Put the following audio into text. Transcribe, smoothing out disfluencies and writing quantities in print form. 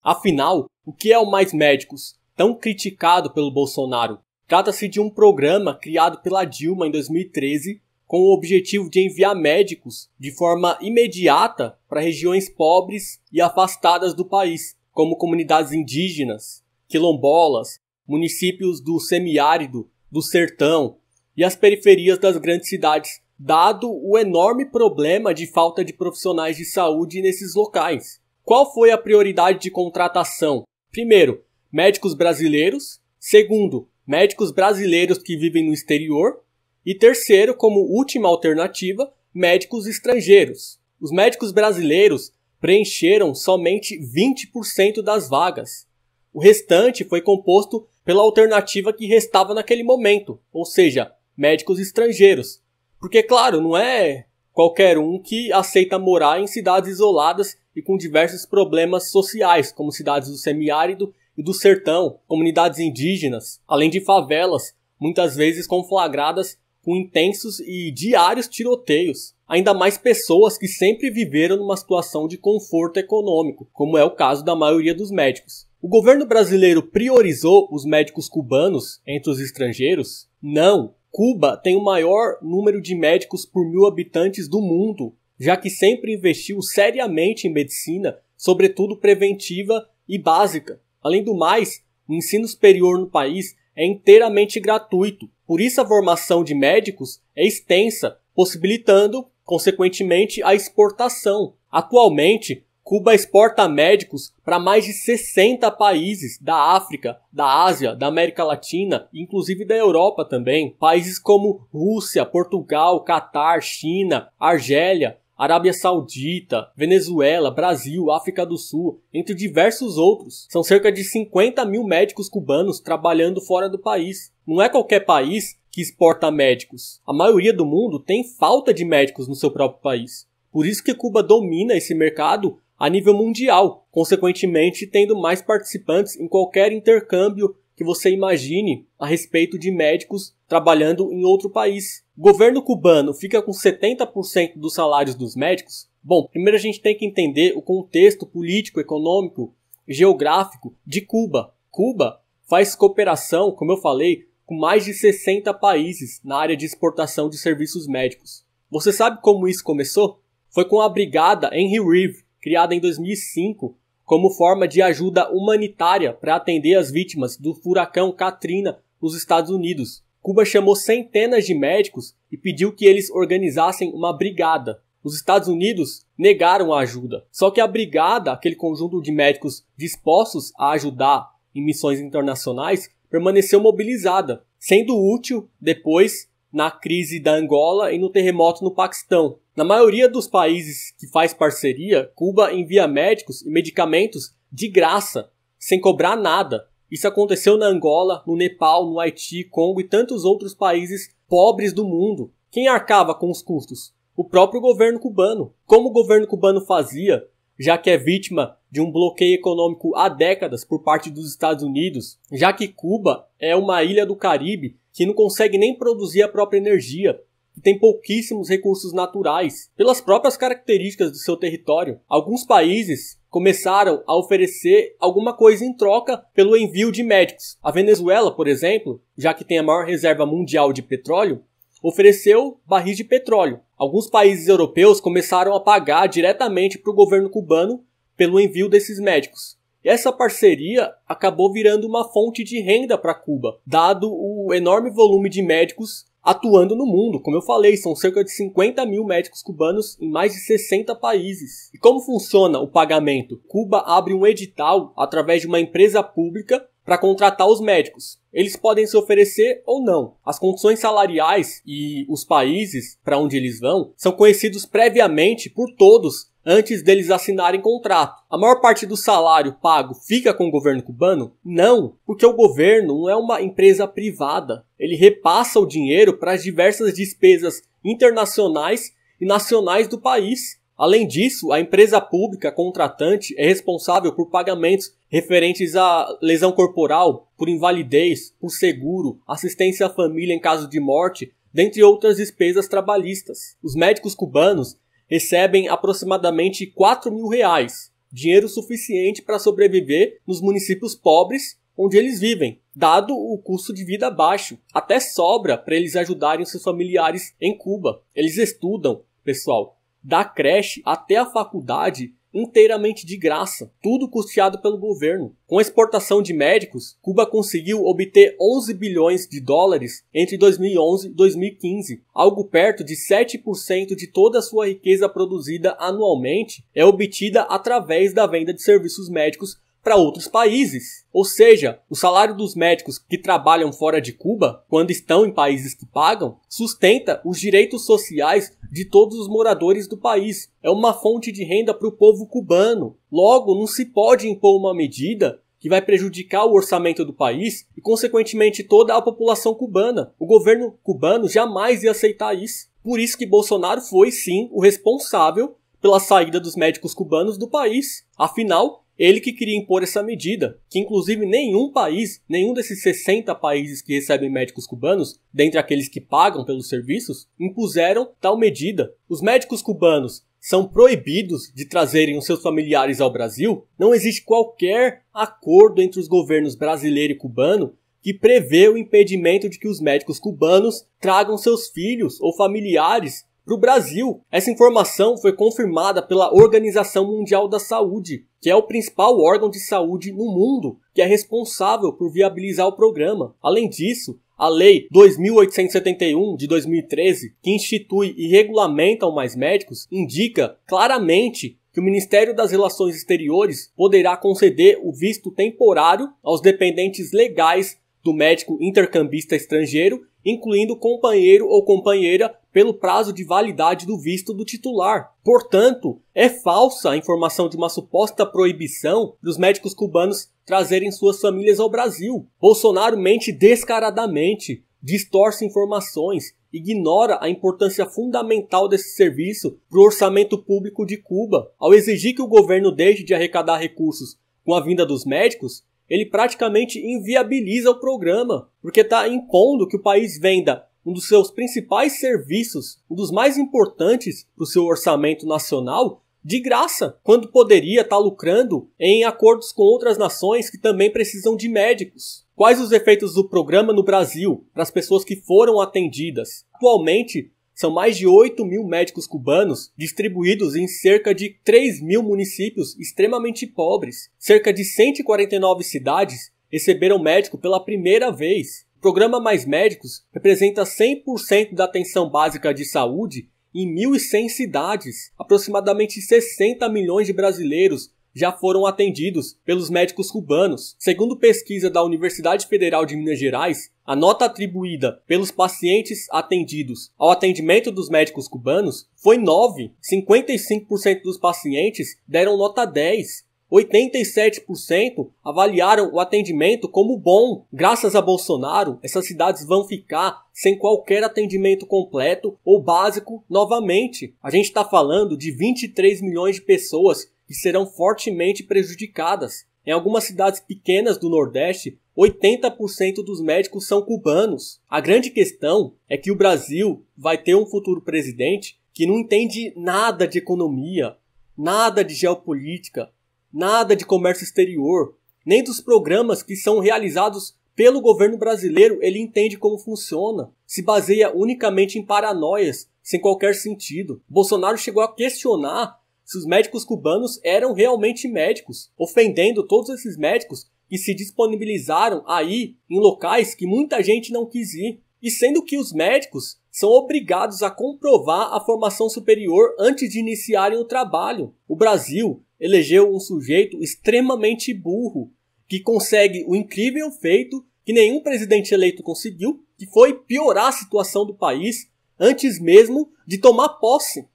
Afinal, o que é o Mais Médicos, tão criticado pelo Bolsonaro? Trata-se de um programa criado pela Dilma em 2013 com o objetivo de enviar médicos de forma imediata para regiões pobres e afastadas do país, como comunidades indígenas, quilombolas, municípios do semiárido, do sertão e as periferias das grandes cidades, dado o enorme problema de falta de profissionais de saúde nesses locais. Qual foi a prioridade de contratação? Primeiro, médicos brasileiros. Segundo, médicos brasileiros que vivem no exterior. E terceiro, como última alternativa, médicos estrangeiros. Os médicos brasileiros preencheram somente 20% das vagas. O restante foi composto pela alternativa que restava naquele momento, ou seja, médicos estrangeiros. Porque, claro, não é qualquer um que aceita morar em cidades isoladas e com diversos problemas sociais, como cidades do semiárido e do sertão, comunidades indígenas, além de favelas, muitas vezes conflagradas com intensos e diários tiroteios. Ainda mais pessoas que sempre viveram numa situação de conforto econômico, como é o caso da maioria dos médicos. O governo brasileiro priorizou os médicos cubanos entre os estrangeiros? Não! Cuba tem o maior número de médicos por 1.000 habitantes do mundo, já que sempre investiu seriamente em medicina, sobretudo preventiva e básica. Além do mais, o ensino superior no país é inteiramente gratuito, por isso a formação de médicos é extensa, possibilitando, consequentemente, a exportação. Atualmente, Cuba exporta médicos para mais de 60 países da África, da Ásia, da América Latina e inclusive da Europa também. Países como Rússia, Portugal, Catar, China, Argélia, Arábia Saudita, Venezuela, Brasil, África do Sul, entre diversos outros. São cerca de 50.000 médicos cubanos trabalhando fora do país. Não é qualquer país que exporta médicos. A maioria do mundo tem falta de médicos no seu próprio país. Por isso que Cuba domina esse mercado a nível mundial, consequentemente tendo mais participantes em qualquer intercâmbio que você imagine a respeito de médicos trabalhando em outro país. O governo cubano fica com 70% dos salários dos médicos? Bom, primeiro a gente tem que entender o contexto político, econômico e geográfico de Cuba. Cuba faz cooperação, como eu falei, com mais de 60 países na área de exportação de serviços médicos. Você sabe como isso começou? Foi com a Brigada Henry Reeve, criada em 2005 como forma de ajuda humanitária para atender as vítimas do furacão Katrina nos Estados Unidos. Cuba chamou centenas de médicos e pediu que eles organizassem uma brigada. Os Estados Unidos negaram a ajuda. Só que a brigada, aquele conjunto de médicos dispostos a ajudar em missões internacionais, permaneceu mobilizada, sendo útil depois na crise da Angola e no terremoto no Paquistão. Na maioria dos países que faz parceria, Cuba envia médicos e medicamentos de graça, sem cobrar nada. Isso aconteceu na Angola, no Nepal, no Haiti, Congo e tantos outros países pobres do mundo. Quem arcava com os custos? O próprio governo cubano. Como o governo cubano fazia, já que é vítima de um bloqueio econômico há décadas por parte dos Estados Unidos, já que Cuba é uma ilha do Caribe que não consegue nem produzir a própria energia, que tem pouquíssimos recursos naturais, pelas próprias características do seu território. Alguns países começaram a oferecer alguma coisa em troca pelo envio de médicos. A Venezuela, por exemplo, já que tem a maior reserva mundial de petróleo, ofereceu barris de petróleo. Alguns países europeus começaram a pagar diretamente para o governo cubano pelo envio desses médicos. E essa parceria acabou virando uma fonte de renda para Cuba, dado o enorme volume de médicos atuando no mundo. Como eu falei, são cerca de 50.000 médicos cubanos em mais de 60 países. E como funciona o pagamento? Cuba abre um edital através de uma empresa pública para contratar os médicos. Eles podem se oferecer ou não. As condições salariais e os países para onde eles vão são conhecidos previamente por todos antes deles assinarem contrato. A maior parte do salário pago fica com o governo cubano? Não, porque o governo não é uma empresa privada. Ele repassa o dinheiro para as diversas despesas internacionais e nacionais do país. Além disso, a empresa pública contratante é responsável por pagamentos referentes à lesão corporal, por invalidez, por seguro, assistência à família em caso de morte, dentre outras despesas trabalhistas. Os médicos cubanos recebem aproximadamente R$4.000, dinheiro suficiente para sobreviver nos municípios pobres onde eles vivem, dado o custo de vida baixo. Até sobra para eles ajudarem seus familiares em Cuba. Eles estudam, pessoal, da creche até a faculdade inteiramente de graça, tudo custeado pelo governo. Com a exportação de médicos, Cuba conseguiu obter 11 bilhões de dólares entre 2011 e 2015. Algo perto de 7% de toda a sua riqueza produzida anualmente é obtida através da venda de serviços médicos para outros países. Ou seja, o salário dos médicos que trabalham fora de Cuba, quando estão em países que pagam, sustenta os direitos sociais de todos os moradores do país. É uma fonte de renda para o povo cubano. Logo, não se pode impor uma medida que vai prejudicar o orçamento do país e, consequentemente, toda a população cubana. O governo cubano jamais ia aceitar isso. Por isso que Bolsonaro foi, sim, o responsável pela saída dos médicos cubanos do país. Afinal, ele que queria impor essa medida, que inclusive nenhum país, nenhum desses 60 países que recebem médicos cubanos, dentre aqueles que pagam pelos serviços, impuseram tal medida. Os médicos cubanos são proibidos de trazerem os seus familiares ao Brasil. Não existe qualquer acordo entre os governos brasileiro e cubano que prevê o impedimento de que os médicos cubanos tragam seus filhos ou familiares para o Brasil. Essa informação foi confirmada pela Organização Mundial da Saúde, que é o principal órgão de saúde no mundo, que é responsável por viabilizar o programa. Além disso, a Lei 2.871 de 2013, que institui e regulamenta o Mais Médicos, indica claramente que o Ministério das Relações Exteriores poderá conceder o visto temporário aos dependentes legais do médico intercambista estrangeiro, incluindo companheiro ou companheira, pelo prazo de validade do visto do titular. Portanto, é falsa a informação de uma suposta proibição dos médicos cubanos trazerem suas famílias ao Brasil. Bolsonaro mente descaradamente, distorce informações, ignora a importância fundamental desse serviço para o orçamento público de Cuba. Ao exigir que o governo deixe de arrecadar recursos com a vinda dos médicos, ele praticamente inviabiliza o programa, porque está impondo que o país venda um dos seus principais serviços, um dos mais importantes para o seu orçamento nacional, de graça, quando poderia estar lucrando em acordos com outras nações que também precisam de médicos. Quais os efeitos do programa no Brasil para as pessoas que foram atendidas? Atualmente, são mais de 8 mil médicos cubanos distribuídos em cerca de 3 mil municípios extremamente pobres. Cerca de 149 cidades receberam médico pela primeira vez. O programa Mais Médicos representa 100% da atenção básica de saúde em 1.100 cidades. Aproximadamente 60 milhões de brasileiros já foram atendidos pelos médicos cubanos. Segundo pesquisa da Universidade Federal de Minas Gerais, a nota atribuída pelos pacientes atendidos ao atendimento dos médicos cubanos foi 9. 55% dos pacientes deram nota 10. 87% avaliaram o atendimento como bom. Graças a Bolsonaro, essas cidades vão ficar sem qualquer atendimento completo ou básico novamente. A gente está falando de 23 milhões de pessoas que serão fortemente prejudicadas. Em algumas cidades pequenas do Nordeste, 80% dos médicos são cubanos. A grande questão é que o Brasil vai ter um futuro presidente que não entende nada de economia, nada de geopolítica, nada de comércio exterior, nem dos programas que são realizados pelo governo brasileiro. Ele entende como funciona. Se baseia unicamente em paranoias, sem qualquer sentido. Bolsonaro chegou a questionar se os médicos cubanos eram realmente médicos, ofendendo todos esses médicos que se disponibilizaram a ir em locais que muita gente não quis ir. E sendo que os médicos são obrigados a comprovar a formação superior antes de iniciarem o trabalho. O Brasil elegeu um sujeito extremamente burro, que consegue o incrível feito que nenhum presidente eleito conseguiu, que foi piorar a situação do país antes mesmo de tomar posse.